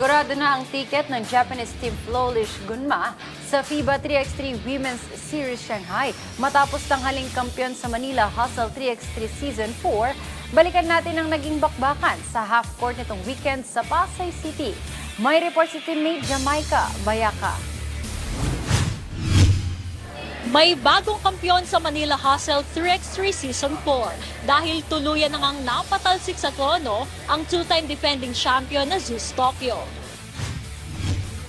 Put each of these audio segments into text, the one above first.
Sigurado na ang ticket ng Japanese team Flawless Gunma sa FIBA 3x3 Women's Series Shanghai. Matapos tanghaling kampiyon sa Manila Hustle 3x3 Season 4, balikan natin ang naging bakbakan sa half-court nitong weekend sa Pasay City. May report si teammate Jamaica Bayaka. May bagong kampiyon sa Manila Hustle 3x3 Season 4 dahil tuluyan nang napatalsik sa trono ang two-time defending champion na Zeus Tokyo.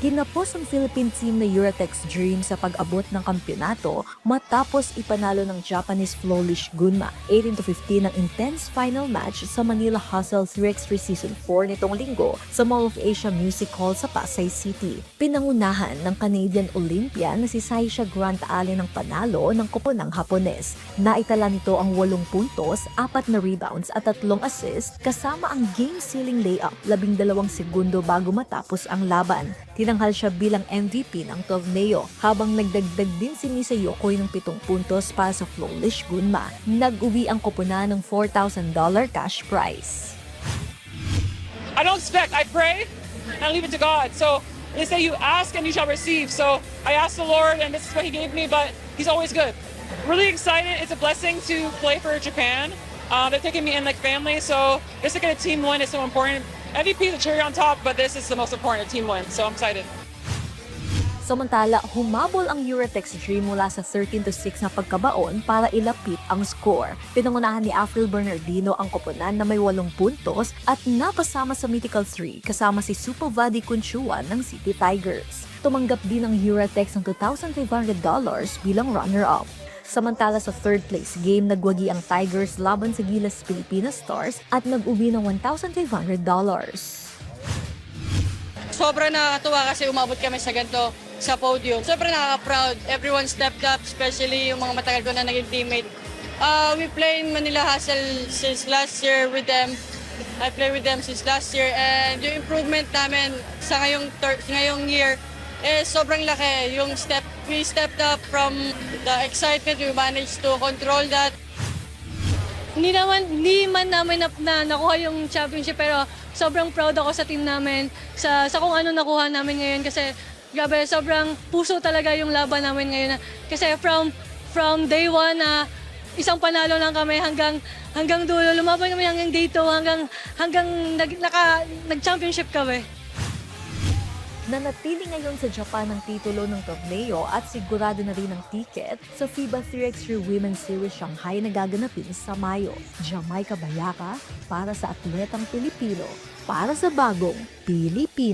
Kinapos ang Philippine team na Eurotex Dream sa pag-abot ng kampyonato matapos ipanalo ng Japanese Flawless Gunma 18-15 ng intense final match sa Manila Hustle 3x3 Season 4 nitong linggo sa Mall of Asia Music Hall sa Pasay City. Pinangunahan ng Canadian Olympian na si Saisha Grant Allen ng panalo ng koponang Hapones. Naitala nito ang 8 puntos, 4 na rebounds at 3 assists kasama ang game-sealing layup 12 segundo bago matapos ang laban. Tinanghal siya bilang MVP ng torneo habang nagdagdag din si Nisa Yokoy ng 7 puntos para sa Flawless Gunma. Nag-uwi ang koponan ng $4,000 cash prize. I don't expect, I pray and I leave it to God. So they say you ask and you shall receive. So I asked the Lord and this is what He gave me, but He's always good. Really excited. It's a blessing to play for Japan. They're taking me in like family, so just to get a team win is so important. MVP is the cherry on top, but this is the most important, team win. So I'm excited. Samantala, humabol ang Eurotex Dream mula sa 13-6 na pagkabaon para ilapit ang score. Pinangunahan ni Afril Bernardino ang koponan na may 8 puntos at napasama sa Mythical 3 kasama si Supavadi Kunchuan ng City Tigers. Tumanggap din ang Eurotex ng $2,500 bilang runner-up. Samantala sa third place game, nagwagi ang Tigers laban sa Gilas Pilipinas Stars at nag-uwi ng $1,500. Sobrang nakakatuwa kasi umabot kami sa ganito sa podium. Sobrang nakaka-proud. Everyone stepped up, especially yung mga matagal ko na naging teammate. We play in Manila Hustle since last year with them. I play with them since last year and yung improvement namin sa ngayong year sobrang laki. We stepped up from the excitement, we managed to control that. Hindi man namin na nakuha yung championship, pero sobrang proud ako sa team namin, sa kung ano nakuha namin ngayon kasi grabe, sobrang puso talaga yung laban namin ngayon. Kasi from day 1 na isang panalo lang kami hanggang dulo, lumaban kami hanggang day 2, hanggang nag-championship kami. Nanatili ngayon sa Japan ang titulo ng torneo at sigurado na rin ang ticket sa FIBA 3x3 Women's Series Shanghai na gaganapin sa Mayo. Jamaica Bayaka para sa Atletang Pilipino, para sa bagong Pilipinas.